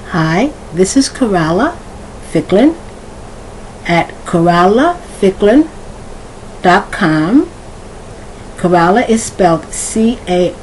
Hi, this is Coralla Ficklin at CorallaFicklin.com. Coralla is spelled C-A-R-R-A-L-A.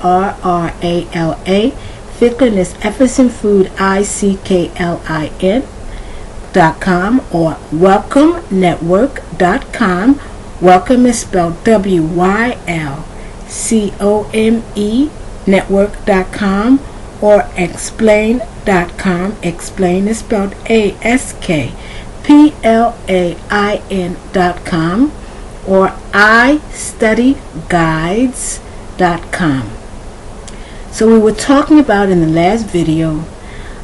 Ficklin is F as in food, ICKLIN.com or WelcomeNetwork.com. Welcome is spelled W-Y-L-C-O-M-E network.com or explain.com. Explain is spelled ASKPLAIN.com or iStudyGuides.com. So we were talking about in the last video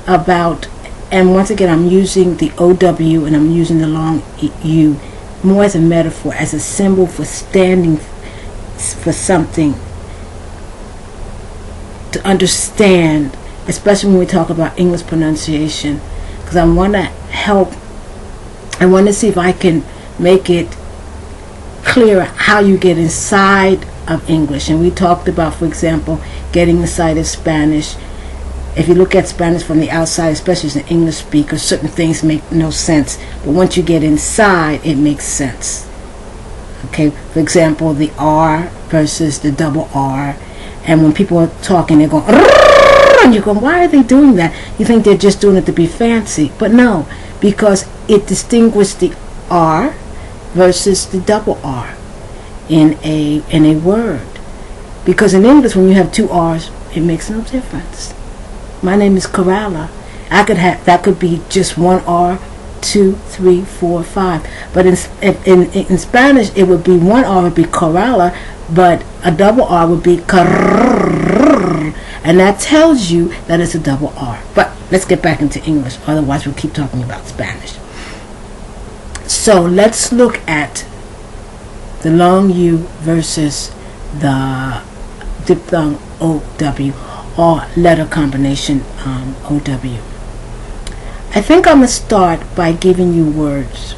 about, and once again I'm using the OW and I'm using the long U more as a metaphor, as a symbol for standing for something, to understand, especially when we talk about English pronunciation, because I want to help, I want to see if I can make it clear how you get inside of English. And we talked about, for example, getting inside of Spanish. If you look at Spanish from the outside, especially as an English speaker, certain things make no sense. But once you get inside, it makes sense. Okay, for example, the R versus the double R. And when people are talking, they're going, and you go, why are they doing that? You think they're just doing it to be fancy. But no, because it distinguishes the R versus the double R in a word. Because in English, when you have two R's, it makes no difference. My name is Coralla. That could be just one R, 2, 3, 4, 5. But in Spanish, it would be one R would be Coralla, but a double R would be Corrrr, and that tells you that it's a double R. But let's get back into English, otherwise we'll keep talking about Spanish. So let's look at the long U versus the diphthong OW, or letter combination OW. I think I'm going to start by giving you words.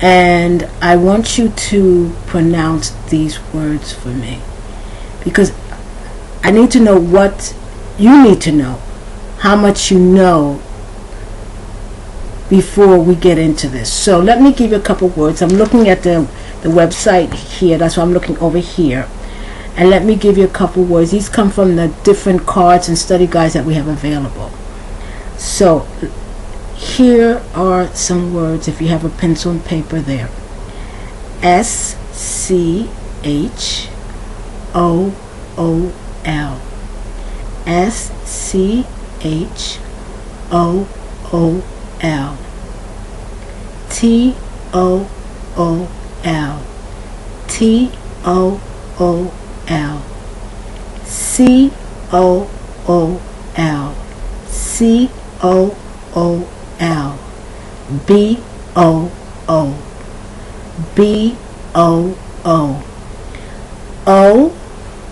And I want you to pronounce these words for me, because I need to know what you need to know, how much you know before we get into this. So let me give you a couple words. I'm looking at the website here. That's why I'm looking over here. And let me give you a couple words. These come from the different cards and study guides that we have available. So here are some words, if you have a pencil and paper there. S-C-H-O-O-L. S-C-H-O-O-L. T-O-O-L. T-O-O-L. C-O-O-L. C-O-O-L. B-O-O. B-O-O.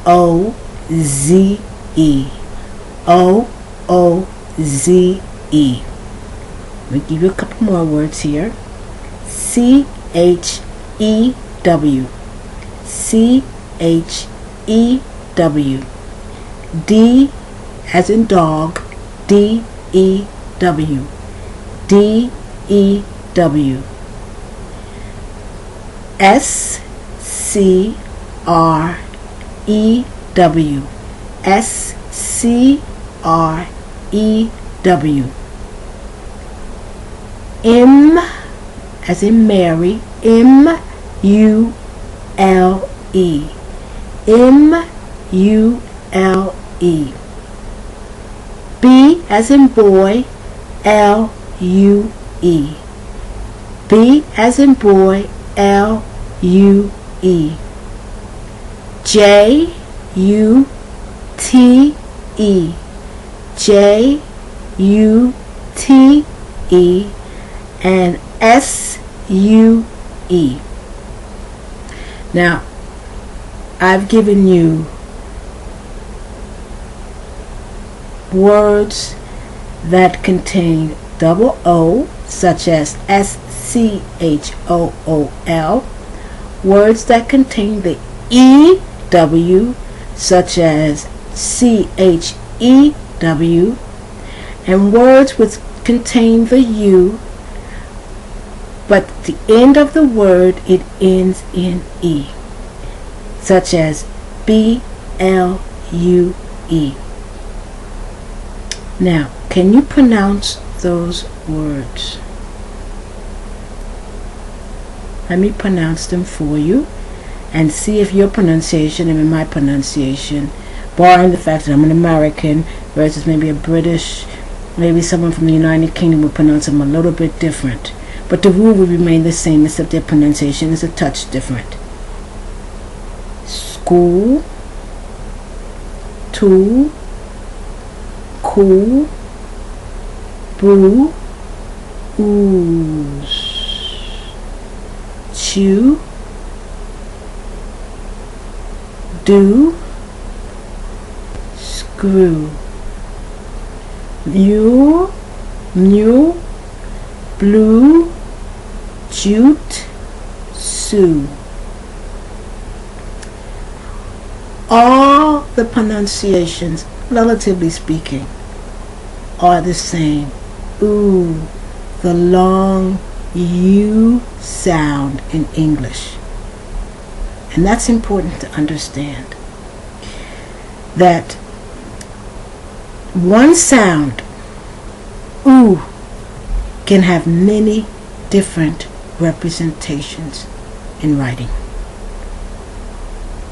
O-O-Z-E. O-O-Z-E. Let me give you a couple more words here. C-H-E-W. C-H-E-W. D as in dog. D-E-W. D-E-W. S-C-R-E-W. S-C-R-E-W. M as in Mary. M-U-L-E. M-U-L-E. B as in boy. L-U-E. B as in boy. L-U-E. J-U-T-E. J-U-T-E. And S-U-E. Now, I've given you words that contain double O, such as S-C-H-O-O-L. Words that contain the E-W, such as C-H-E-W. and words which contain the U, but at the end of the word it ends in E, such as B-L-U-E. Now, can you pronounce those words? Let me pronounce them for you and see if your pronunciation and my pronunciation, barring the fact that I'm an American versus maybe a British, maybe someone from the United Kingdom would pronounce them a little bit different. But the rule will remain the same, except their pronunciation is a touch different. School, tool, cool, brew, ooze, chew, do, screw, mule, mule, blue, jute, sue. All the pronunciations, relatively speaking, are the same. Ooh, the long U sound in English. And that's important to understand. That one sound, ooh, can have many different representations in writing.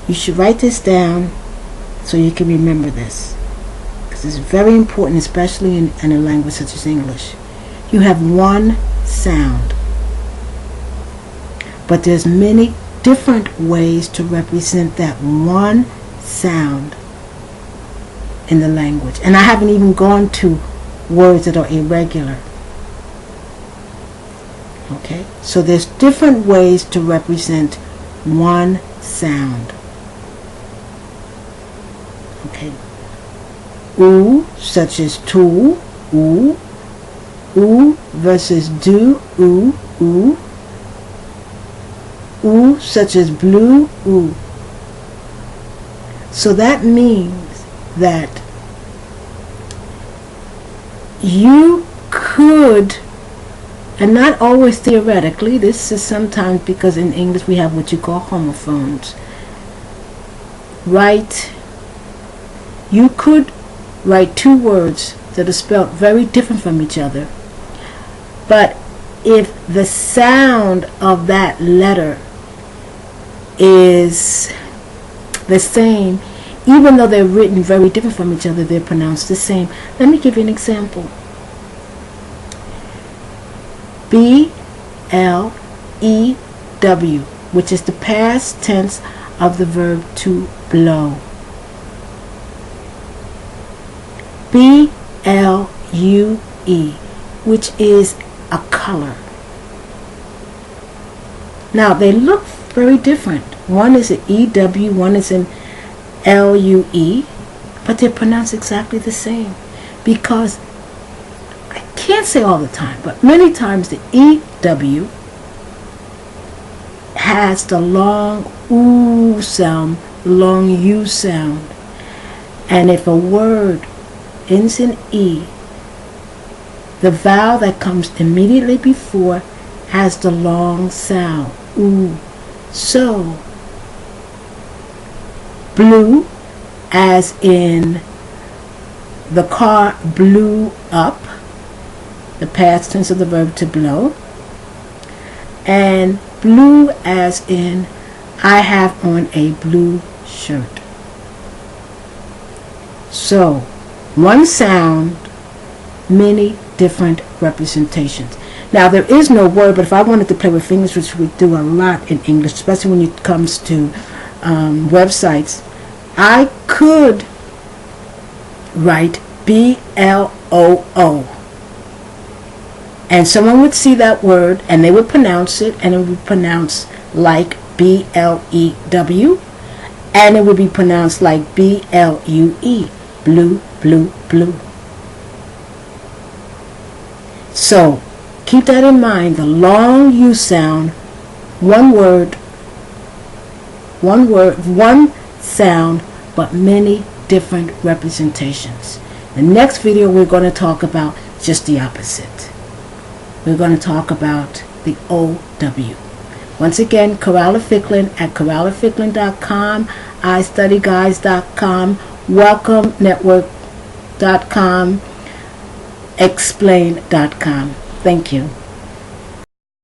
You should write this down so you can remember this, because it's very important, especially in a language such as English. You have one sound, but there's many different ways to represent that one sound in the language. And I haven't even gone to words that are irregular. Okay, so there's different ways to represent one sound. Okay, oo, such as tool, oo, oo versus do, oo, oo, oo, such as blue, oo. So that means that you could, and not always theoretically, this is sometimes because in English we have what you call homophones, you could write two words that are spelled very different from each other, but if the sound of that letter is the same, even though they're written very different from each other, they're pronounced the same. Let me give you an example. B-L-E-W, which is the past tense of the verb to blow. B-L-U-E, which is a color. Now, they look very different. One is an E-W, one is an L-U-E, but they're pronounced exactly the same, because I can't say all the time, but many times the E-W has the long OO sound, the long U sound. And if a word ends in E, the vowel that comes immediately before has the long sound, OO. So, blue, as in the car blew up, the past tense of the verb to blow, and blue as in I have on a blue shirt. So, one sound, many different representations. Now, there is no word, but if I wanted to play with fingers, which we do a lot in English, especially when it comes to websites, I could write B-L-O-O. And someone would see that word, and they would pronounce it, and it would be pronounced like B-L-E-W, and it would be pronounced like B-L-U-E, blue, blue, blue. So, keep that in mind, the long U sound, one sound, but many different representations. The next video we're going to talk about just the opposite. We're going to talk about the OW. Once again, Coralla Ficklin at CorallaFicklin.com, iStudyGuys.com, WelcomeNetwork.com, Explain.com. Thank you.